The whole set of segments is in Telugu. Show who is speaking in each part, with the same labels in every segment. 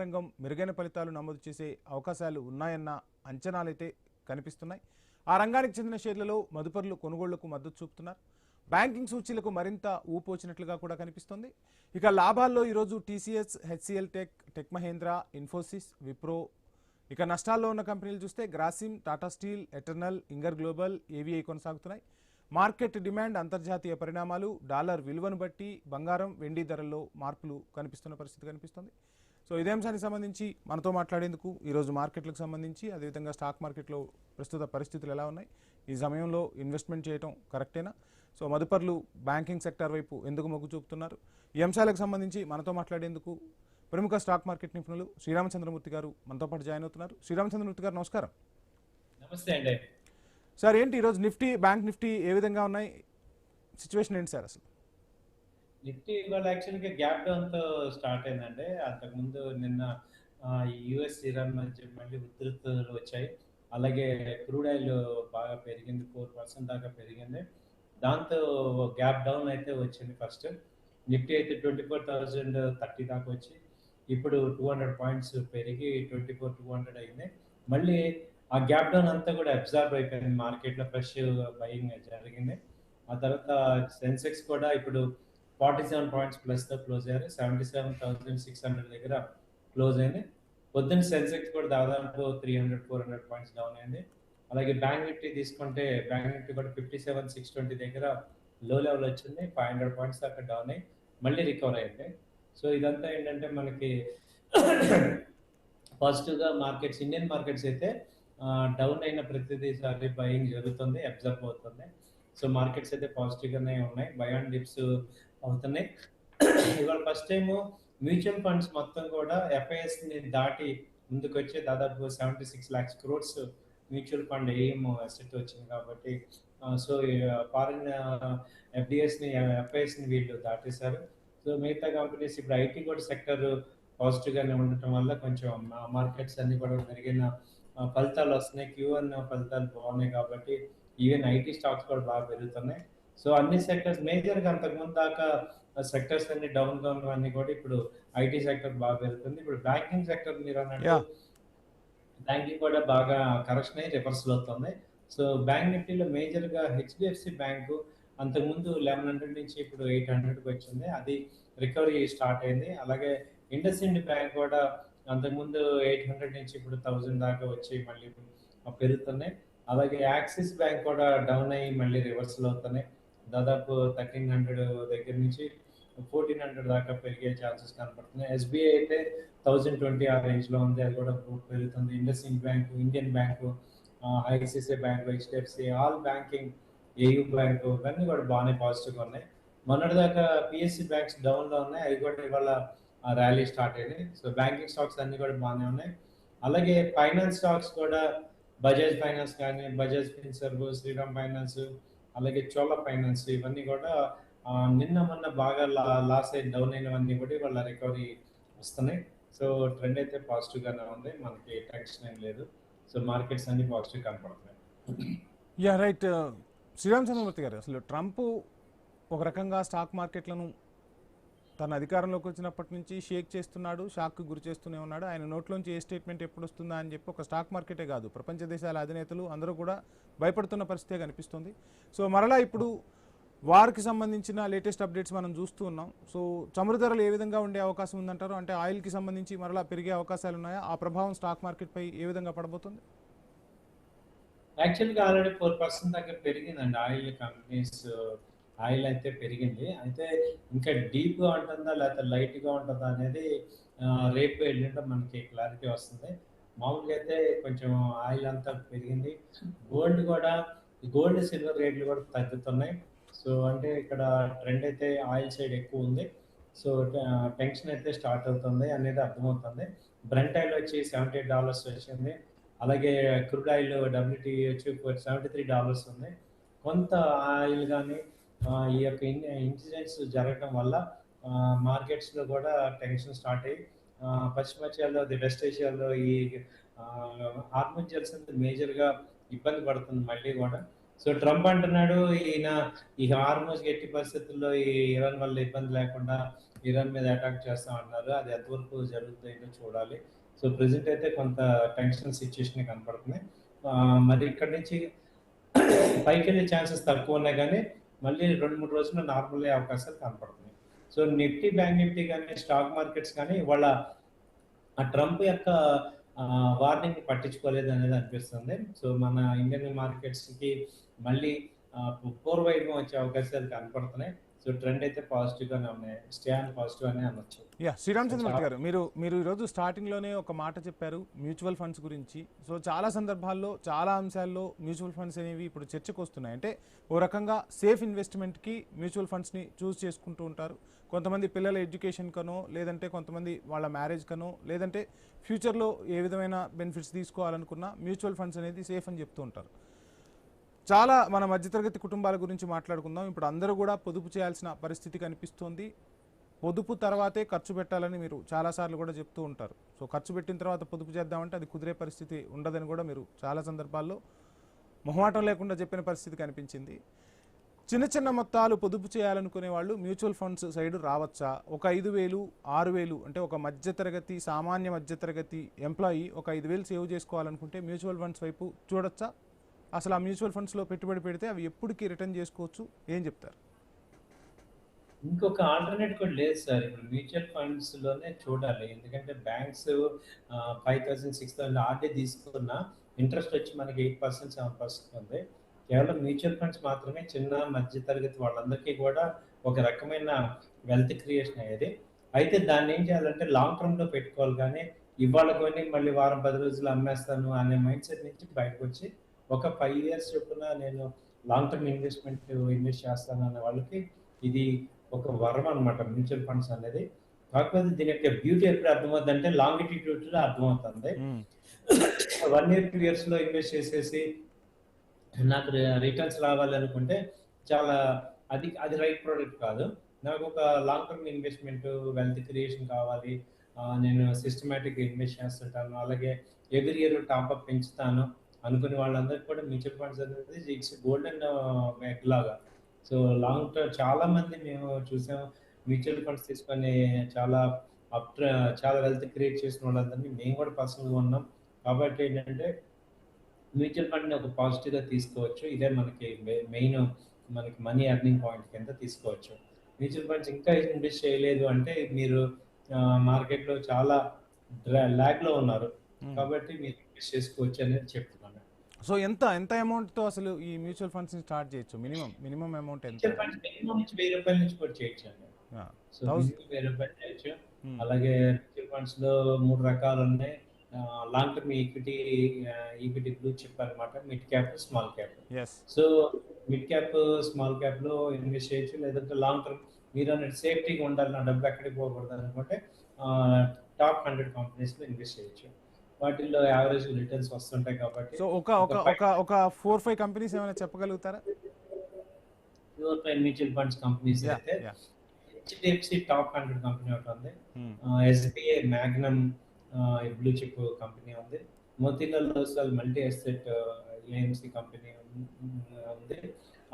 Speaker 1: రంగం మెరుగైన ఫలితాలు నమోదు చేసే అవకాశాలు ఉన్నాయన్న అంచనాలైతే కనిపిస్తున్నాయి. ఆ రంగానికి చెందిన షేర్లలో మదుపరులు కొనుగోళ్లకు మద్దతు చూపుతున్నారు. బ్యాంకింగ్ సూచీలకు మరింత ఊపు వచ్చినట్లుగా కూడా కనిపిస్తోంది. ఇక లాభాల్లో ఈరోజు టీసీఎస్, హెచ్సిఎల్ టెక్, టెక్ మహేంద్ర, ఇన్ఫోసిస్, విప్రో. ఇక నష్టాల్లో ఉన్న కంపెనీలు చూస్తే గ్రాసిమ్, టాటా స్టీల్, ఎటర్నల్, ఇంగర్ గ్లోబల్, ఏవిఐ కొనసాగుతున్నాయి. మార్కెట్ డిమాండ్, అంతర్జాతీయ పరిణామాలు, డాలర్ విలువను బట్టి బంగారం, వెండి ధరల్లో మార్పులు కనిపిస్తున్న పరిస్థితి కనిపిస్తుంది. సో ఇదే అంశానికి సంబంధించి మనతో మాట్లాడేందుకు ఈరోజు మార్కెట్లకు సంబంధించి అదేవిధంగా స్టాక్ మార్కెట్లో ప్రస్తుత పరిస్థితులు ఎలా ఉన్నాయి, ఈ సమయంలో ఇన్వెస్ట్మెంట్ చేయడం కరెక్టేనా, సో మదుపర్లు బ్యాంకింగ్ సెక్టార్ వైపు ఎందుకు మొగ్గు చూపుతున్నారు, ఈ అంశాలకు సంబంధించి మనతో మాట్లాడేందుకు ప్రముఖ స్టాక్ మార్కెట్ నిపుణులు శ్రీరామచంద్రమూర్తి గారు మనతో పాటు జాయిన్ అవుతున్నారు. శ్రీరామచంద్రమూర్తి గారు నమస్కారం.
Speaker 2: నమస్తే అండి.
Speaker 1: సార్ ఏంటి ఈరోజు నిఫ్టీ, బ్యాంక్ నిఫ్టీ ఏ విధంగా ఉన్నాయి, సిచ్యువేషన్ ఏంటి సార్? అసలు
Speaker 2: నిఫ్టీ ఇవాళ యాక్చువల్గా గ్యాప్ డౌన్ తో స్టార్ట్ అయిందండి. అంతకుముందు నిన్న యుఎస్ ఇరాన్ మధ్య మళ్ళీ ఉద్రిక్తతలు వచ్చాయి. అలాగే క్రూడ్ ఆయిల్ బాగా పెరిగింది, 4% దాకా పెరిగింది. దాంతో గ్యాప్ డౌన్ అయితే వచ్చింది. ఫస్ట్ నిఫ్టీ అయితే 24,030 దాకా వచ్చి ఇప్పుడు 200 పాయింట్స్ పెరిగి 24,200 అయింది. మళ్ళీ ఆ గ్యాప్ డౌన్ అంతా కూడా అబ్జార్బ్ అయిపోయింది, మార్కెట్లో ఫ్రెష్ బయింగ్ జరిగింది. ఆ తర్వాత సెన్సెక్స్ కూడా ఇప్పుడు 47 పాయింట్స్ ప్లస్తో క్లోజ్ అయ్యారు. 77,600 దగ్గర క్లోజ్ అయింది. పొద్దున్న సెన్సెక్స్ కూడా దాదాపు 300-400 పాయింట్స్ డౌన్ అయింది. అలాగే బ్యాంక్ నిఫ్టీ తీసుకుంటే బ్యాంక్ నిఫ్టీ కూడా 57,620 దగ్గర లో లెవెల్ వచ్చింది. 500 పాయింట్స్ దాకా డౌన్ అయ్యి మళ్ళీ రికవర్ అయింది. సో ఇదంతా ఏంటంటే మనకి పాజిటివ్గా మార్కెట్స్, ఇండియన్ మార్కెట్స్ అయితే డౌన్ అయిన ప్రతిసారి బయింగ్ జరుగుతుంది, అబ్జర్వ్ అవుతుంది. సో మార్కెట్స్ అయితే పాజిటివ్గానే ఉన్నాయి, బై అండ్ డిప్స్ అవుతున్నాయి. ఇవాళ ఫస్ట్ టైము మ్యూచువల్ ఫండ్స్ మొత్తం కూడా ఎఫ్ఐఎస్ని దాటి ముందుకు వచ్చి దాదాపు 76 lakhs crores మ్యూచువల్ ఫండ్ ఏం అసెట్ వచ్చింది కాబట్టి సో ఫారిన్ ఎఫ్డిఎస్ని, ఎఫ్ఐఎస్ని వీళ్ళు దాటేశారు. సో మిగతా కంపెనీస్ ఇప్పుడు ఐటీ కూడా సెక్టర్ పాజిటివ్గానే ఉండటం వల్ల కొంచెం మార్కెట్స్ అన్ని కూడా మెరుగైన ఫలితాలు వస్తున్నాయి. Q1 ఫలితాలు బాగున్నాయి కాబట్టి ఈవెన్ ఐటీ స్టాక్స్ కూడా బాగా పెరుగుతున్నాయి. సో అన్ని సెక్టర్స్ మేజర్గా అంతకుముందు దాకా సెక్టర్స్ అన్ని డౌన్ గా ఉన్నవన్నీ కూడా ఇప్పుడు ఐటీ సెక్టర్ బాగా పెరుగుతుంది. ఇప్పుడు బ్యాంకింగ్ సెక్టర్ మీరు అన్నట్టు బ్యాంకింగ్ కూడా బాగా కరెక్షన్ అయ్యి రివర్సల్ అవుతుంది. సో బ్యాంక్ నిఫ్టీలో మేజర్గా హెచ్డిఎఫ్సి బ్యాంకు అంతకుముందు 1100 నుంచి ఇప్పుడు 800కి వచ్చింది, అది రికవరీ స్టార్ట్ అయింది. అలాగే ఇండస్ ఇండ్ బ్యాంక్ కూడా అంతకుముందు 800 నుంచి ఇప్పుడు 1000 దాకా వచ్చి మళ్ళీ పెరుగుతున్నాయి. అలాగే యాక్సిస్ బ్యాంక్ కూడా డౌన్ అయ్యి మళ్ళీ రివర్సల్ అవుతున్నాయి. దాదాపు 1300 దగ్గర నుంచి 1400 దాకా పెరిగే ఛాన్సెస్ కనపడుతున్నాయి. ఎస్బీఐ అయితే 1020 ఆ రేంజ్లో ఉంది, అది కూడా పెరుగుతుంది. IndusInd bank, Indian bank, ICICI bank, HDFC, all banking, AU bank ఇవన్నీ కూడా బాగానే పాజిటివ్గా ఉన్నాయి. మొన్నటిదాకా పిఎస్సి బ్యాంక్స్ డౌన్లో ఉన్నాయి, అవి కూడా ఇవాళ ర్యాలీ స్టార్ట్ అయింది. సో బ్యాంకింగ్ స్టాక్స్ అన్ని కూడా బాగానే ఉన్నాయి. అలాగే ఫైనాన్స్ స్టాక్స్ కూడా బజాజ్ ఫైనాన్స్ కానీ, బజాజ్ ఫిన్సర్వ్, శ్రీరామ్ ఫైనాన్స్, అలాగే చోళ ఫైనాన్స్ ఇవన్నీ కూడా నిన్న మొన్న బాగా లాస్ అయి డౌన్ అయినవన్నీ కూడా వాళ్ళ రికవరీ వస్తున్నాయి. సో ట్రెండ్ అయితే పాజిటివ్గానే ఉంది, మనకి టెన్షన్ ఏం లేదు. సో మార్కెట్స్ అన్ని పాజిటివ్ కనపడుతున్నాయి.
Speaker 1: Yeah right. శ్రీరామచంద్రమూర్తి గారు, అసలు ట్రంప్ ఒక రకంగా స్టాక్ మార్కెట్లను తన అధికారంలోకి వచ్చినప్పటి నుంచి షేక్ చేస్తున్నాడు, షాక్కి గురి చేస్తూనే ఉన్నాడు. ఆయన నోట్లోంచి ఏ స్టేట్మెంట్ ఎప్పుడు వస్తుందా అని చెప్పి ఒక స్టాక్ మార్కెటే కాదు, ప్రపంచ దేశాల అధినేతలు అందరూ కూడా భయపడుతున్న పరిస్థితే కనిపిస్తుంది. సో మరలా ఇప్పుడు వార్కి సంబంధించిన లేటెస్ట్ అప్డేట్స్ మనం చూస్తూ ఉన్నాం. సో చమురు ధరలు ఏ విధంగా ఉండే అవకాశం ఉందంటారు? అంటే ఆయిల్కి సంబంధించి మరలా పెరిగే అవకాశాలు ఉన్నాయా? ఆ ప్రభావం స్టాక్ మార్కెట్పై ఏ విధంగా పడబోతుంది?
Speaker 2: యాక్చువల్గా ఆల్రెడీ 4% దాకా పెరిగిందండి ఆయిల్ కంపెనీస్. ఆయిల్ అయితే పెరిగింది, అయితే ఇంకా డీప్గా ఉంటుందా లేకపోతే లైట్గా ఉంటుందా అనేది రేపు ఎల్లుంటే మనకి క్లారిటీ వస్తుంది. మామూలుగా అయితే కొంచెం ఆయిల్ అంతా పెరిగింది. గోల్డ్ కూడా, గోల్డ్ సిల్వర్ రేట్లు కూడా తగ్గుతున్నాయి. సో అంటే ఇక్కడ ట్రెండ్ అయితే ఆయిల్ సైడ్ ఎక్కువ ఉంది. సో టెన్షన్ అయితే స్టార్ట్ అవుతుంది అనేది అర్థమవుతుంది. బ్రెంట్ ఆయిల్ వచ్చి $78 వచ్చింది. అలాగే క్రూడ్ ఆయిల్ WTI వచ్చి $73 ఉంది. కొంత ఆయిల్ కానీ ఈ యొక్క ఇన్సిడెంట్స్ జరగడం వల్ల మార్కెట్స్లో కూడా టెన్షన్ స్టార్ట్ అయ్యి పశ్చిమాసియాలో, వెస్ట్ ఏషియాలో ఈ హార్మోన్ జల్స్ మేజర్గా ఇబ్బంది పడుతుంది మళ్ళీ కూడా. సో ట్రంప్ అంటున్నాడు ఈయన ఈ హార్మోస్ ఎట్టి పరిస్థితుల్లో ఈ ఇరాన్ వల్ల ఇబ్బంది లేకుండా ఇరాన్ మీద అటాక్ చేస్తాం అన్నారు. అది ఎంతవరకు జరుగుతుందో చూడాలి. సో ప్రెసెంట్ అయితే కొంత టెన్షన్ సిచ్యుయేషన్ కనపడుతుంది. మరి ఇక్కడ నుంచి పైకెళ్ళే ఛాన్సెస్ తక్కువ ఉన్నాయి కానీ మళ్ళీ 2-3 రోజుల్లో నార్మల్ అయ్యే అవకాశాలు కనపడుతున్నాయి. సో నిఫ్టీ, బ్యాంక్ నిఫ్టీ కానీ స్టాక్ మార్కెట్స్ కానీ ఇవాళ ఆ ట్రంప్ యొక్క వార్నింగ్ పట్టించుకోలేదు అనేది అనిపిస్తుంది. సో మన ఇండియన్ మార్కెట్స్ కి మళ్ళీ పూర్వవైభవం వచ్చే అవకాశాలు కనపడుతున్నాయి. సో ట్రెండ్ అయితే పాజిటివ్ గానే ఉన్నాయి. స్టే ఆన్ పాజిటివ్ అనే అనొచ్చు.
Speaker 1: శ్రీరామచంద్రమూర్తి గారు, మీరు ఈరోజు స్టార్టింగ్లోనే ఒక మాట చెప్పారు మ్యూచువల్ ఫండ్స్ గురించి. సో చాలా సందర్భాల్లో చాలా అంశాల్లో మ్యూచువల్ ఫండ్స్ అనేవి ఇప్పుడు చర్చకు వస్తున్నాయి. అంటే ఓ రకంగా సేఫ్ ఇన్వెస్ట్మెంట్కి మ్యూచువల్ ఫండ్స్ని చూస్ చేసుకుంటూ ఉంటారు. కొంతమంది పిల్లల ఎడ్యుకేషన్ కనో, లేదంటే కొంతమంది వాళ్ళ మ్యారేజ్ కనో, లేదంటే ఫ్యూచర్లో ఏ విధమైన బెనిఫిట్స్ తీసుకోవాలనుకున్నా మ్యూచువల్ ఫండ్స్ అనేది సేఫ్ అని చెప్తూ ఉంటారు. చాలా మన మధ్యతరగతి కుటుంబాల గురించి మాట్లాడుకుందాం. ఇప్పుడు అందరూ కూడా పొదుపు చేయాల్సిన పరిస్థితి కనిపిస్తోంది. పొదుపు తర్వాతే ఖర్చు పెట్టాలని మీరు చాలాసార్లు కూడా చెప్తూ ఉంటారు. సో ఖర్చు పెట్టిన తర్వాత పొదుపు చేద్దామంటే అది కుదిరే పరిస్థితి ఉండదని కూడా మీరు చాలా సందర్భాల్లో మొహమాటం లేకుండా చెప్పిన పరిస్థితి కనిపించింది. చిన్న చిన్న మొత్తాలు పొదుపు చేయాలనుకునే వాళ్ళు మ్యూచువల్ ఫండ్స్ సైడ్ రావచ్చా? ఒక 5,000, 6,000 అంటే ఒక మధ్యతరగతి, సామాన్య మధ్యతరగతి ఎంప్లాయీ ఒక 5,000 సేవ్ చేసుకోవాలనుకుంటే మ్యూచువల్ ఫండ్స్ వైపు చూడొచ్చా? అసలు ఆ మ్యూచువల్ ఫండ్స్లో పెట్టుబడి పెడితే అవి ఎప్పటికీ రిటర్న్ చేసుకోవచ్చు, ఏం చెప్తారు?
Speaker 2: ఇంకొక ఆల్టర్నేట్ కూడా లేదు సార్. ఇప్పుడు మ్యూచువల్ ఫండ్స్ లోనే చూడాలి. ఎందుకంటే బ్యాంక్స్ 5,000, 6,000 ఆర్డీ తీసుకున్న ఇంట్రెస్ట్ వచ్చి మనకి 8%, 7% ఉంది. కేవలం మ్యూచువల్ ఫండ్స్ మాత్రమే చిన్న మధ్య తరగతి వాళ్ళందరికీ కూడా ఒక రకమైన వెల్త్ క్రియేషన్ అయ్యేది. అయితే దాన్ని ఏం చేయాలంటే లాంగ్ టర్మ్ లో పెట్టుకోవాలి కానీ ఇవాళ కొని మళ్ళీ వారం 10 రోజులు అమ్మేస్తాను అనే మైండ్ సెట్ నుంచి బయటకు వచ్చి ఒక 5 ఇయర్స్ చొప్పున నేను లాంగ్ టర్మ్ ఇన్వెస్ట్ చేస్తాను అనే వాళ్ళకి ఇది ఒక వరం అనమాట మ్యూచువల్ ఫండ్స్ అనేది. కాకపోతే దీని యొక్క బ్యూటీ ఎప్పుడు అర్థమవుతుంది అంటే లాంగిట్యూడ్ లో అర్థమవుతుంది. 1 year 2 years లో ఇన్వెస్ట్ చేసేసి నాకు రిటర్న్స్ రావాలి అనుకుంటే చాలా అది రైట్ ప్రోడక్ట్ కాదు. నాకు ఒక long term investment wealth creation కావాలి, నేను సిస్టమేటిక్ ఇన్వెస్ట్ చేస్తుంటాను, అలాగే ఎవ్రీ ఇయర్ టాప్అప్ పెంచుతాను అనుకునే వాళ్ళందరికీ కూడా మ్యూచువల్ ఫండ్స్ అనేది ఇట్స్ గోల్డెన్ ఎగ్ లాగా. సో లాంగ్ టర్మ్ చాలా మంది మేము చూసాం మ్యూచువల్ ఫండ్స్ తీసుకొని చాలా చాలా వెల్త్ క్రియేట్ చేసిన వాళ్ళందరినీ మేము కూడా పర్సనల్గా ఉన్నాం. కాబట్టి ఏంటంటే మ్యూచువల్ ఫండ్ని ఒక పాజిటివ్గా తీసుకోవచ్చు. ఇదే మనకి మెయిన్ మనకి మనీ ఎర్నింగ్ పాయింట్ కింద తీసుకోవచ్చు. మ్యూచువల్ ఫండ్స్ ఇంకా ఇన్వెస్ట్ చేయలేదు అంటే మీరు మార్కెట్లో చాలా ల్యాగ్లో ఉన్నారు. కాబట్టి మీరు ఇన్వెస్ట్ చేసుకోవచ్చు అనేది చెప్తున్నాను.
Speaker 1: సో ఎంత ఎంత అమౌంట్తో అసలు ఈ మ్యూచువల్ ఫండ్స్ని స్టార్ట్ చేయొచ్చు? మినిమం అమౌంట్ ఎంత?
Speaker 2: మ్యూచువల్ ఫండ్స్ మినిమం నుంచి ₹1000 నుంచి కూడా చేయొచ్చు అండి. సో ₹1000 చేయొచ్చు. అలాగే మ్యూచువల్ ఫండ్స్ లో 3 రకాలు ఉన్నాయి. Long term equity blue chip అనమాట, mid cap, small cap. So mid cap, small cap లో ఇన్వెస్ట్ చేయొచ్చు. లేదంటే లాంగ్ టర్మ్ మీరు అన్నట్టు సేఫ్టీగా ఉండాలి, నా డబ్బు ఎక్కడికి పోకూడదు అనుకుంటే టాప్ 100 కంపెనీస్ లో ఇన్వెస్ట్ చేయొచ్చు. వాటిల్లో యావరేజ్ రిటర్న్స్ వస్తుంటాయి. కాబట్టి
Speaker 1: సో ఒక 4-5 కంపెనీస్ ఏమైనా చెప్పగలుగుతారా?
Speaker 2: 4-5 మ్యూచువల్ ఫండ్స్ కంపెనీస్ అయితే హెచ్డిఎఫ్సి టాప్ 100 కంపెనీ ఒకటి ఉంది, SBI Magnum blue chip company ఉంది, Motilal Oswal multi asset AMC company ఉంది,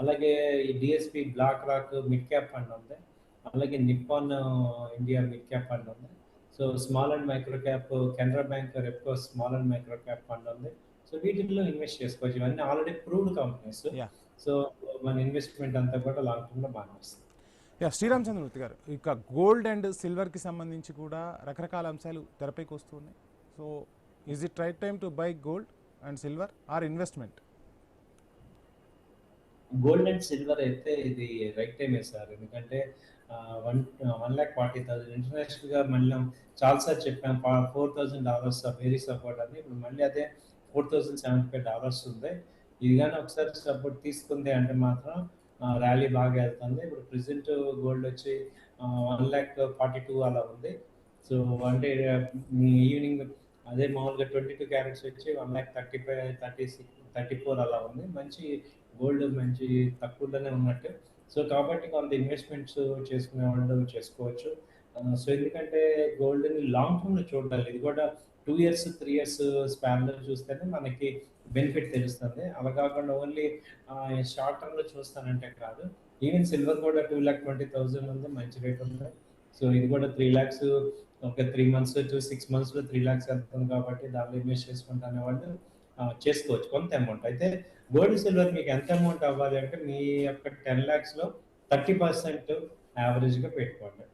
Speaker 2: అలాగే ఈ DSP BlackRock mid cap fund ఉంది, అలాగే Nippon India mid cap fund ఉంది. So small and micro cap Canara bank Repco small and micro cap fund ఉంది. సో వీటిల్లో ఇన్వెస్ట్ చేసుకోవచ్చు. ఇవన్నీ ఆల్రెడీ ప్రూవ్డ్ కంపెనీస్. సో మన ఇన్వెస్ట్మెంట్ అంతా కూడా లాంగ్ టర్మ్ లో బాగా వస్తుంది.
Speaker 1: శ్రీరామచంద్రమూర్తి గారు, ఇక గోల్డ్ అండ్ సిల్వర్కి సంబంధించి కూడా రకరకాల అంశాలు తెరపైకి వస్తున్నాయి. So is it right time to buy gold and silver or investment?
Speaker 2: Gold and silver అయితే ఇది రైట్ టైమే సార్. ఎందుకంటే 1,40,000 ఇంటర్నేషనల్ గా మళ్ళీ చాలాసార్లు చెప్పాం $4,000 వెరీ సపోర్ట్ అని. ఇప్పుడు మళ్ళీ అదే $4,075 ఉంది. ఇది కానీ ఒకసారి సపోర్ట్ తీసుకుంది అంటే మాత్రం ర్యాలీ బాగా వెళ్తుంది. ఇప్పుడు ప్రెసెంట్ గోల్డ్ వచ్చి 1,42,000 అలా ఉంది. సో అంటే ఈవినింగ్ అదే మామూలుగా 22 క్యారెట్స్ వచ్చి 1,35,000, 36, 34 అలా ఉంది. మంచి గోల్డ్ మంచి తక్కువలోనే ఉన్నట్టు. సో కాబట్టి కొంత ఇన్వెస్ట్మెంట్స్ చేసుకునే వాళ్ళు చేసుకోవచ్చు. సో ఎందుకంటే గోల్డ్‌ని లాంగ్ టర్మ్‌లో చూడాలి. ఇది కూడా 2 ఇయర్స్, 3 ఇయర్స్ స్పాన్‌లో చూస్తేనే మనకి బెనిఫిట్ తెలుస్తుంది. అలా కాకుండా ఓన్లీ షార్ట్ టర్మ్‌లో చూస్తానంటే కాదు. ఈవెన్ సిల్వర్ కూడా 2,20,000 ఉంది. మంచి రేట్ ఉంది. సో ఇది కూడా 3,00,000 ఒక 3 మంత్స్ టు 6 మంత్స్‌లో 3,00,000 వెళ్తుంది కాబట్టి దాంట్లో ఇన్వెస్ట్ చేసుకుంటా అనేవాళ్ళు చేసుకోవచ్చు కొంత అమౌంట్. అయితే గోల్డ్, సిల్వర్ మీకు ఎంత అమౌంట్ అవ్వాలి అంటే మీ యొక్క 10,00,000లో 30% యావరేజ్‌గా పెట్టుకోండి.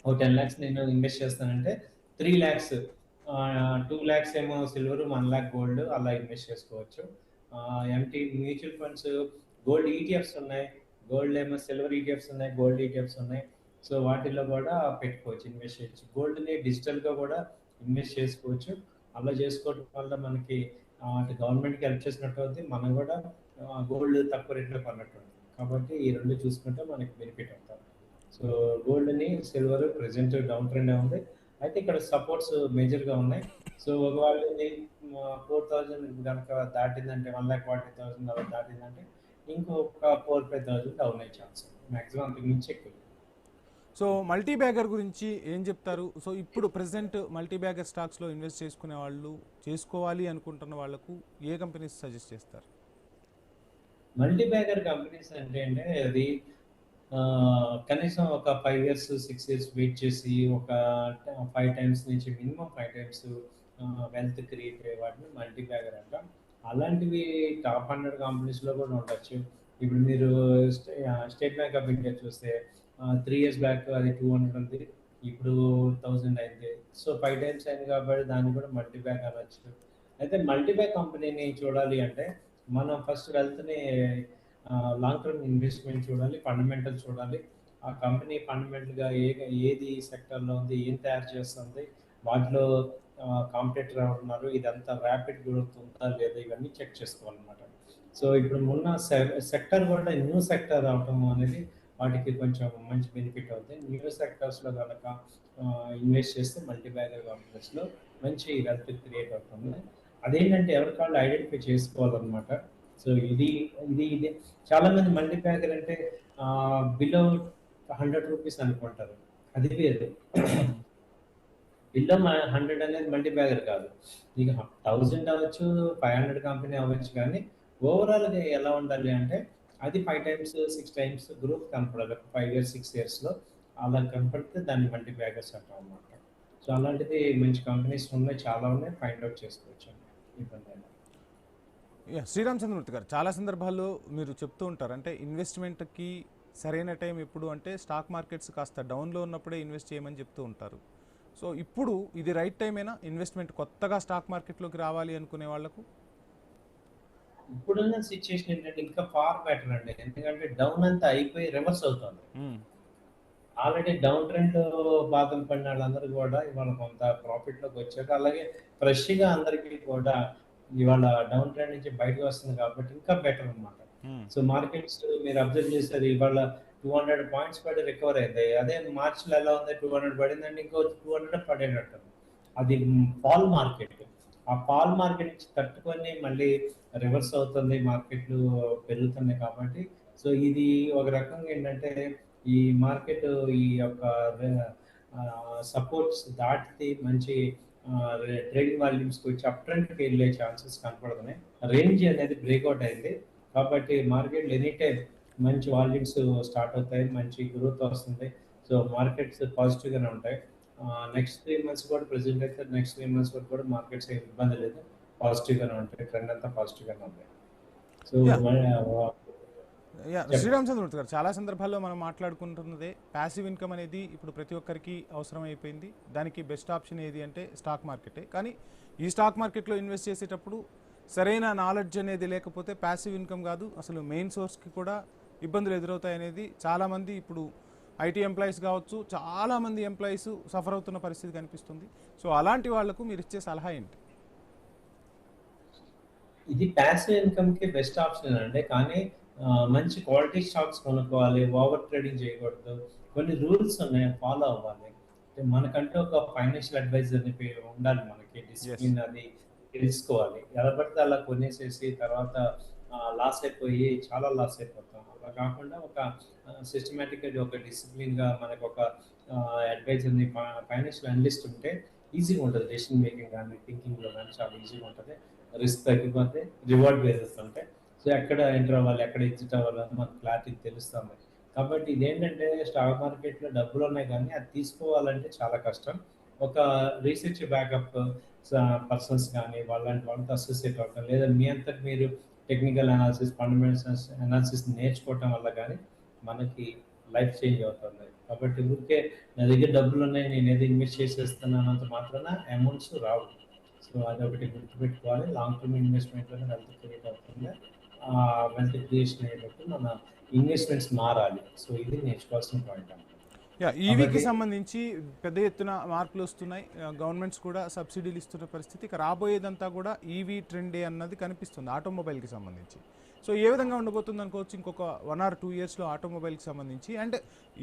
Speaker 2: ఓ 10,00,000 నేను ఇన్వెస్ట్ చేస్తానంటే 3,00,000 2,00,000 ఏమో సిల్వర్, 1,00,000 గోల్డ్ అలా ఇన్వెస్ట్ చేసుకోవచ్చు. Empty mutual funds gold ETFs ఉన్నాయి. గోల్డ్ ఏమో సిల్వర్ ఈటీఎఫ్స్ ఉన్నాయి. గోల్డ్ ఈటీఎఫ్స్ ఉన్నాయి. సో వాటిల్లో కూడా పెట్టుకోవచ్చు, ఇన్వెస్ట్ చేయొచ్చు. గోల్డ్‌ని డిజిటల్‌గా కూడా ఇన్వెస్ట్ చేసుకోవచ్చు. అలా చేసుకోవడం వల్ల మనకి అటు గవర్నమెంట్‌కి హెల్ప్ చేసినట్టు అవుద్ది. మనం కూడా గోల్డ్ తక్కువ రేట్‌లో కొన్నట్టు ఉంటుంది. కాబట్టి ఈ 2 చూసుకుంటే మనకి బెనిఫిట్ అవుతాం. సో గోల్డ్‌ని, సిల్వర్ ప్రెజెంట్ డౌన్ ట్రెండే ఉంది. అయితే ఇక్కడ సపోర్ట్స్ మేజర్‌గా ఉన్నాయి. సో ఒకవేళ ఇది 4,000 గనక దాటిందంటే 1,40,000 అలా దాటిందంటే ఇంకొక 4,000-5,000 డౌన్ అయ్యే ఛాన్స్ ఉంది. మాక్సిమం అంతకు మించి ఎక్కువ.
Speaker 1: సో మల్టీ బ్యాగర్ గురించి ఏం చెప్తారు? సో ఇప్పుడు ప్రెసెంట్ మల్టీ బ్యాగర్ స్టాక్స్లో ఇన్వెస్ట్ చేసుకునే వాళ్ళు, చేసుకోవాలి అనుకుంటున్న వాళ్ళకు ఏ కంపెనీస్ సజెస్ట్ చేస్తారు?
Speaker 2: మల్టీ బ్యాగర్ కంపెనీస్ అంటే అది కనీసం ఒక 5 ఇయర్స్, 6 ఇయర్స్ వెయిట్ చేసి ఒక 5 టైమ్స్ నుంచి మినిమం 5 టైమ్స్ వెల్త్ క్రియేట్ అయ్యే వాటిని మల్టీ బ్యాగర్ అంటాం. అలాంటివి టాప్ 100 కంపెనీస్‌లో కూడా ఉండొచ్చు. ఇప్పుడు మీరు స్టేట్ బ్యాంక్ ఆఫ్ ఇండియా చూస్తే 3 ఇయర్స్ బ్యాక్ అది 200 ఉంది. ఇప్పుడు 1000 అయింది. సో 5 టైమ్స్ అయింది కాబట్టి దాన్ని కూడా మల్టీ బ్యాగ్ అనొచ్చు. అయితే మల్టీ బ్యాగ్ కంపెనీని చూడాలి అంటే మనం ఫస్ట్ వెల్త్‌ని లాంగ్ టర్మ్ ఇన్వెస్ట్మెంట్ చూడాలి, ఫండమెంటల్ చూడాలి. ఆ కంపెనీ ఫండమెంటల్‌గా ఏది సెక్టర్‌లో ఉంది, ఏం తయారు చేస్తుంది, వాటిలో కాంపిటీటర్ ఎవరున్నారు, ఇదంతా ర్యాపిడ్ గ్రోత్ ఉందా లేదా ఇవన్నీ చెక్ చేసుకోవాలన్నమాట. సో ఇప్పుడు ఉన్న సెక్టర్ కూడా న్యూ సెక్టర్ అవటం అనేది వాటికి కొంచెం మంచి బెనిఫిట్ అవుతుంది. న్యూ సెక్టర్స్‌లో కనుక ఇన్వెస్ట్ చేస్తే మల్టీ బ్యాగర్ కంపెనీస్‌లో మంచి వెల్త్ క్రియేట్ అవుతుంది. అదేంటంటే ఎవరికి వాళ్ళు ఐడెంటిఫై చేసుకోవాలన్నమాట. సో ఇది చాలా మంది మల్టీ బ్యాగర్ అంటే బిలో ₹100 అనుకుంటారు. అది వేరు. బిలో 100 అనేది మల్టీ బ్యాగర్ కాదు. ఇక 1000 అవ్వచ్చు, 500 కంపెనీ అవ్వచ్చు కానీ ఓవరాల్‌గా ఎలా ఉండాలి అంటే అది 5 టైమ్స్, 6 టైమ్స్ గ్రోత్ కనపడాలి. 5 ఇయర్స్, 6 ఇయర్స్‌లో అలా కనపడితే దాన్ని మల్టీ బ్యాగర్స్ అంటాం అన్నమాట. సో అలాంటిది మంచి కంపెనీస్ ఉన్నాయి, చాలా ఉన్నాయి. ఫైండ్ అవుట్ చేసుకోవచ్చు. ఇబ్బంది లేదు.
Speaker 1: శ్రీరామ్ చంద్రమూర్తి గారు, చాలా సందర్భాల్లో మీరు చెప్తూ ఉంటారు, అంటే ఇన్వెస్ట్మెంట్కి సరైన టైం ఎప్పుడు అంటే స్టాక్ మార్కెట్స్ కాస్త డౌన్లో ఉన్నప్పుడే ఇన్వెస్ట్ చేయమని చెప్తూ ఉంటారు. సో ఇప్పుడు ఇది రైట్ టైమేనా ఇన్వెస్ట్మెంట్ కొత్తగా స్టాక్ మార్కెట్లోకి రావాలి అనుకునే వాళ్ళకు?
Speaker 2: ఇప్పుడున్న సిచ్యుయేషన్ ఏంటంటే ఇంకా ఫార్ బెటర్ అండి. ఎందుకంటే డౌన్ అంతా అయిపోయి రివర్స్ అవుతుంది. ఆల్రెడీ డౌన్ ట్రెండ్ బాధలు పడిన వాళ్ళందరూ కూడా ఇవాళ కొంత ప్రాఫిట్లోకి వచ్చారు. అలాగే ఫ్రెష్గా అందరికీ కూడా ఇవాళ డౌన్ ట్రెండ్ నుంచి బయటకు వస్తుంది కాబట్టి ఇంకా బెటర్ అనమాట. సో మార్కెట్స్ మీరు అబ్జర్వ్ చేశారు, ఇవాళ 200 పాయింట్స్ పడి రికవర్ అయింది. అదే మార్చిలో ఎలా ఉంది, 200 పడిందంటే ఇంకో 200 పడేటట్టు. అది ఫాల్ మార్కెట్. ఆ ఫాల్ మార్కెట్ నుంచి తట్టుకొని మళ్ళీ రివర్స్ అవుతుంది, మార్కెట్లు పెరుగుతున్నాయి కాబట్టి. సో ఇది ఒక రకంగా ఏంటంటే ఈ మార్కెట్ ఈ యొక్క సపోర్ట్స్ దాటితే మంచి ట్రేడింగ్ వాల్యూమ్స్కి వచ్చి అప్ ట్రెండ్కి వెళ్ళే ఛాన్సెస్ కనపడుతున్నాయి. రేంజ్ అనేది బ్రేక్అవుట్ అయింది కాబట్టి మార్కెట్ ఎనీ టైం మంచి వాల్యూమ్స్ స్టార్ట్ అవుతాయి, మంచి గ్రోత్ వస్తుంది. సో మార్కెట్స్ పాజిటివ్గానే ఉంటాయి. నెక్స్ట్ 3 మంత్స్ కూడా ప్రెసెంట్ అయితే నెక్స్ట్ 3 మంత్స్ వరకు కూడా మార్కెట్స్ ఏం ఇబ్బంది లేదు, పాజిటివ్గానే ఉంటాయి. ట్రెండ్ అంతా పాజిటివ్గానే ఉంటాయి. సో
Speaker 1: శ్రీరామ్ చంద్రమూర్తి గారు, చాలా సందర్భాల్లో మనం మాట్లాడుకుంటున్నదే ప్యాసివ్ ఇన్కమ్ అనేది ఇప్పుడు ప్రతి ఒక్కరికి అవసరం అయిపోయింది. దానికి బెస్ట్ ఆప్షన్ ఏది అంటే స్టాక్ మార్కెటే. కానీ ఈ స్టాక్ మార్కెట్లో ఇన్వెస్ట్ చేసేటప్పుడు సరైన నాలెడ్జ్ అనేది లేకపోతే ప్యాసివ్ ఇన్కమ్ కాదు, అసలు మెయిన్ సోర్స్కి కూడా ఇబ్బందులు ఎదురవుతాయి అనేది చాలామంది ఇప్పుడు ఐటీ ఎంప్లాయీస్ కావచ్చు, చాలామంది ఎంప్లాయీస్ సఫర్ అవుతున్న పరిస్థితి కనిపిస్తుంది. సో అలాంటి వాళ్లకు మీరు ఇచ్చే సలహా ఏంటి?
Speaker 2: ఇది ప్యాసివ్ ఇన్కమ్‌కి బెస్ట్ ఆప్షన్ అండి. కానీ మంచి క్వాలిటీ స్టాక్స్ కొనుక్కోవాలి. ఓవర్ ట్రేడింగ్ చేయకూడదు. కొన్ని రూల్స్ ఉన్నాయి, ఫాలో అవ్వాలి. మనకంటూ ఒక ఫైనాన్షియల్ అడ్వైజర్ ఉండాలి మనకి. డిసిప్లిన్ అది తెలుసుకోవాలి. ఎలా పడితే అలా కొనేసేసి తర్వాత లాస్ అయిపోయి చాలా లాస్ అయిపోతాం. అలా కాకుండా ఒక సిస్టమాటిక్‌గా ఒక డిసిప్లిన్‌గా మనకు ఒక అడ్వైజర్ని, ఫైనాన్షియల్ అనలిస్ట్ ఉంటే ఈజీగా ఉంటుంది. డెసిషన్ మేకింగ్ కానీ థింకింగ్లో కానీ చాలా ఈజీగా ఉంటుంది. రిస్క్ తగ్గిపోతే రివార్డ్ బేసెస్ సో ఎక్కడ ఎంటర్ అవ్వాలి, ఎక్కడ ఎగ్జిట్ అవ్వాలి అని మనకు క్లారిటీ తెలుస్తుంది. కాబట్టి ఇదేంటంటే స్టాక్ మార్కెట్లో డబ్బులు ఉన్నాయి కానీ అది తీసుకోవాలంటే చాలా కష్టం. ఒక రీసెర్చ్ బ్యాకప్ పర్సన్స్ కానీ వాళ్ళంటి వాళ్ళతో అసోసియేట్ అవ్వటం, లేదా మీ అంతటి మీరు టెక్నికల్ అనాలిసిస్, ఫండమెంటల్స్ అనాలిసిస్ నేర్చుకోవటం వల్ల కానీ మనకి లైఫ్ చేంజ్ అవుతుంది. కాబట్టి ఊరికే నా దగ్గర డబ్బులు ఉన్నాయి నేను ఏదో ఇన్వెస్ట్ చేసేస్తున్నానంత మాత్రాన అమౌంట్స్ రావు. సో అదొకటి గుర్తుపెట్టుకోవాలి. లాంగ్ టర్మ్ ఇన్వెస్ట్మెంట్లోనే వెల్త్ క్రియేట్ అవుతుంది. ఆ వెల్త్ క్రియేషన్ అయ్యేటప్పుడు మన ఇన్వెస్ట్మెంట్స్ మారాలి. సో ఇది నేర్చుకోవాల్సిన పాయింట్.
Speaker 1: ఈవీకి సంబంధించి పెద్ద ఎత్తున మార్పులు వస్తున్నాయి. గవర్నమెంట్స్ కూడా సబ్సిడీలు ఇస్తున్న పరిస్థితి. ఇక రాబోయేదంతా కూడా ఈవీ ట్రెండే అన్నది కనిపిస్తుంది ఆటోమొబైల్కి సంబంధించి. సో ఏ విధంగా ఉండబోతుంది అనుకోవచ్చు ఇంకొక 1 or 2 yearsలో ఆటోమొబైల్కి సంబంధించి? అండ్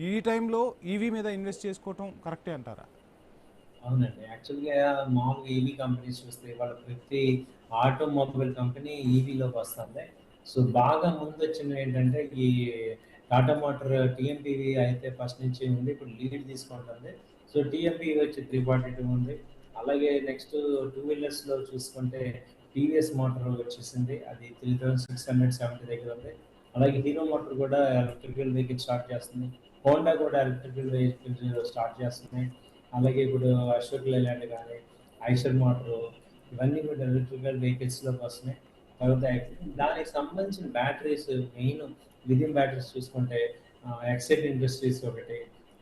Speaker 1: ఈ టైంలో ఈవీ మీద ఇన్వెస్ట్ చేసుకోవటం కరెక్టే అంటారా?
Speaker 2: అవునండి. యాక్చువల్‌గా మామూలుగా ఈవీ కంపెనీస్ చూస్తే ఇవాళ ప్రతి ఆటోమొబైల్ కంపెనీ ఈవీలోకి వస్తుంది. సో బాగా ముందొచ్చినవి ఏంటంటే ఈ టాటా మోటార్ టీఎంపీవీ అయితే ఫస్ట్ నుంచి ఉంది. ఇప్పుడు లీడ్ తీసుకుంటుంది. సో టీఎంపీవీ వచ్చి 342 ఉంది. అలాగే నెక్స్ట్ టూ వీలర్స్‌లో చూసుకుంటే టీవీఎస్ మోటార్ వచ్చేసింది. అది 3670 దగ్గర ఉంది. అలాగే హీరో మోటార్ కూడా ఎలక్ట్రికల్ వెహికల్ స్టార్ట్ చేస్తుంది. హోండా కూడా ఎలక్ట్రికల్ వెహికల్ స్టార్ట్ చేస్తున్నాయి. అలాగే ఇప్పుడు అశోక్ లేలాండ్ కానీ, ఐషర్ మోటార్, ఇవన్నీ కూడా ఎలక్ట్రికల్ వెహికల్స్లోకి వస్తున్నాయి. తర్వాత దానికి సంబంధించిన బ్యాటరీస్, మెయిన్ లిథియం బ్యాటరీస్ చూసుకుంటే ఎక్సైడ్ ఇండస్ట్రీస్ ఒకటి,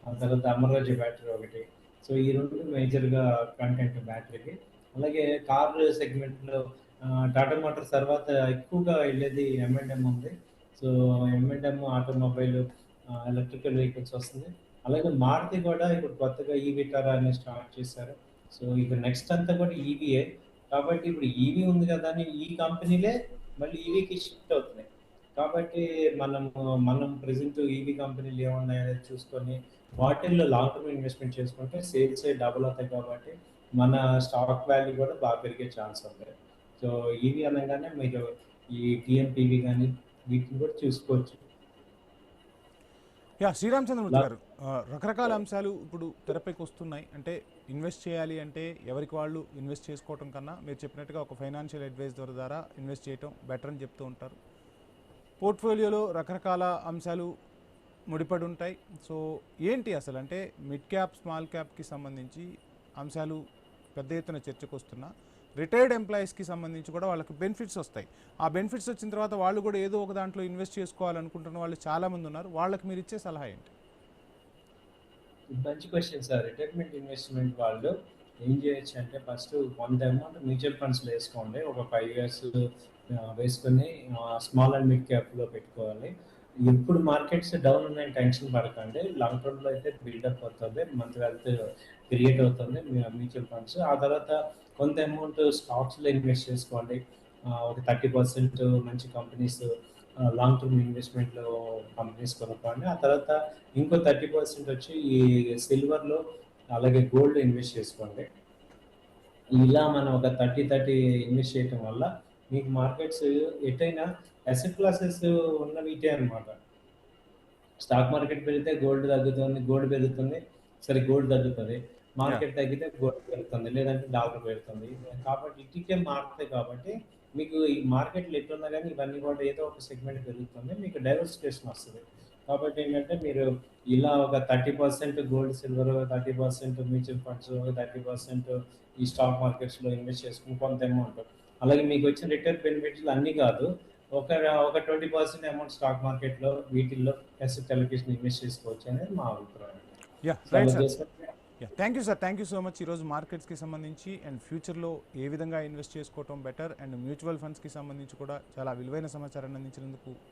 Speaker 2: ఆ తర్వాత అమర్రాజా బ్యాటరీ ఒకటి. సో ఈ రెండు మేజర్గా కంటెంట్ బ్యాటరీకి. అలాగే కార్ సెగ్మెంట్లో టాటా మోటార్స్ తర్వాత ఎక్కువగా వెళ్ళేది M&M ఉంది. So M&M automobile, electrical vehicles వస్తుంది. అలాగే మారుతి కూడా ఇప్పుడు కొత్తగా ఈవీ టరా అని స్టార్ట్ చేశారు. సో ఇక నెక్స్ట్ అంతా కూడా ఈవీఏ. కాబట్టి ఇప్పుడు ఈవీ ఉంది కదా అని ఈ కంపెనీలే మళ్ళీ ఈవీకి షిఫ్ట్ అవుతున్నాయి. కాబట్టి మనం ప్రెసెంట్ ఈవీ కంపెనీలు ఏమున్నాయనేది చూసుకొని వాటిల్లో లాంగ్ టర్మ్ ఇన్వెస్ట్మెంట్ చేసుకుంటే సేల్స్ డబుల్ అవుతాయి. కాబట్టి మన స్టాక్ వాల్యూ కూడా బాగా పెరిగే ఛాన్స్ ఉంది. సో ఈవీ అనగానే మీరు ఈ టీఎంపీవీ కానీ వీటిని కూడా చూసుకోవచ్చు.
Speaker 1: శ్రీరామ్ చంద్రమూర్తి గారు, రకరకాల అంశాలు ఇప్పుడు తెరపైకి వస్తున్నాయి. అంటే ఇన్వెస్ట్ చేయాలి అంటే ఎవరికి వాళ్ళు ఇన్వెస్ట్ చేసుకోవటం కన్నా మీరు చెప్పినట్టుగా ఒక ఫైనాన్షియల్ అడ్వైజర్ ద్వారా ఇన్వెస్ట్ చేయటం బెటర్ అని చెప్తూ ఉంటారు. పోర్ట్ఫోలియోలో రకరకాల అంశాలు ముడిపడి ఉంటాయి. సో ఏంటి అసలు అంటే మిడ్ క్యాప్, స్మాల్ క్యాప్కి సంబంధించి అంశాలు పెద్ద ఎత్తున చర్చకు వస్తున్నా, రిటైర్డ్ ఎంప్లాయీస్కి సంబంధించి కూడా వాళ్ళకి బెనిఫిట్స్ వస్తాయి. ఆ బెనిఫిట్స్ వచ్చిన తర్వాత వాళ్ళు కూడా ఏదో ఒక దాంట్లో ఇన్వెస్ట్ చేసుకోవాలనుకుంటున్న వాళ్ళు చాలామంది ఉన్నారు. వాళ్ళకి మీరు ఇచ్చే సలహా ఏంటి?
Speaker 2: మంచి క్వశ్చన్ సార్. రిటైర్మెంట్ ఇన్వెస్ట్మెంట్ వాళ్ళు ఏం చేయొచ్చు అంటే ఫస్ట్ కొంత అమౌంట్ మ్యూచువల్ ఫండ్స్లో వేసుకోండి. ఒక 5 years వేసుకొని స్మాల్ అండ్ మిడ్ క్యాప్లో పెట్టుకోవాలి. ఎప్పుడు మార్కెట్స్ డౌన్ ఉన్నాయని టెన్షన్ పడకండి. లాంగ్ టర్మ్లో అయితే బిల్డప్ అవుతుంది, మంత్ వెల్త్ క్రియేట్ అవుతుంది మ్యూచువల్ ఫండ్స్. ఆ తర్వాత కొంత అమౌంట్ స్టాక్స్లో ఇన్వెస్ట్ చేసుకోండి. ఒక 30% మంచి కంపెనీస్, లాంగ్ టర్మ్ ఇన్వెస్ట్మెంట్లో కంపెనీస్ కొనుక్కోండి. ఆ తర్వాత ఇంకో 30% వచ్చి ఈ సిల్వర్లో అలాగే గోల్డ్ ఇన్వెస్ట్ చేసుకోండి. ఇలా మనం ఒక 30 ఇన్వెస్ట్ చేయటం వల్ల మీకు మార్కెట్స్ ఎటైనా అసెట్ క్లాసెస్ ఉన్నవి ఇటే అనమాట. స్టాక్ మార్కెట్ పెరిగితే గోల్డ్ తగ్గుతుంది, గోల్డ్ పెరుగుతుంది, సరే గోల్డ్ తగ్గుతుంది. మార్కెట్ తగ్గితే గోల్డ్ పెరుగుతుంది, లేదంటే డాలర్ పెరుగుతుంది. కాబట్టి ఇటుకే మారుతాయి. కాబట్టి మీకు ఈ మార్కెట్లు ఎట్లున్నా కానీ ఇవన్నీ కూడా ఏదో ఒక సెగ్మెంట్ పెరుగుతుంది, మీకు డైవర్సిఫికేషన్ వస్తుంది. కాబట్టి ఏంటంటే మీరు ఇలా ఒక 30% గోల్డ్, సిల్వర్, 30% మ్యూచువల్ ఫండ్స్, 30% ఈ స్టాక్ మార్కెట్స్లో ఇన్వెస్ట్ చేసుకుని కొంత అమౌంట్, అలాగే మీకు వచ్చిన రిటర్న్ బెనిఫిట్స్ అన్నీ కాదు, ఒక 20% అమౌంట్ స్టాక్ మార్కెట్లో వీటిల్లో అసెట్ అలొకేషన్ ఇన్వెస్ట్ చేసుకోవచ్చు అనేది మా అభిప్రాయం.
Speaker 1: Thank you sir, thank you so much. ఈరోజు మార్కెట్స్కి సంబంధించి అండ్ ఫ్యూచర్లో ఏ విధంగా ఇన్వెస్ట్ చేసుకోవటం బెటర్ అండ్ మ్యూచువల్ ఫండ్స్కి సంబంధించి కూడా చాలా విలువైన సమాచారాన్ని అందించినందుకు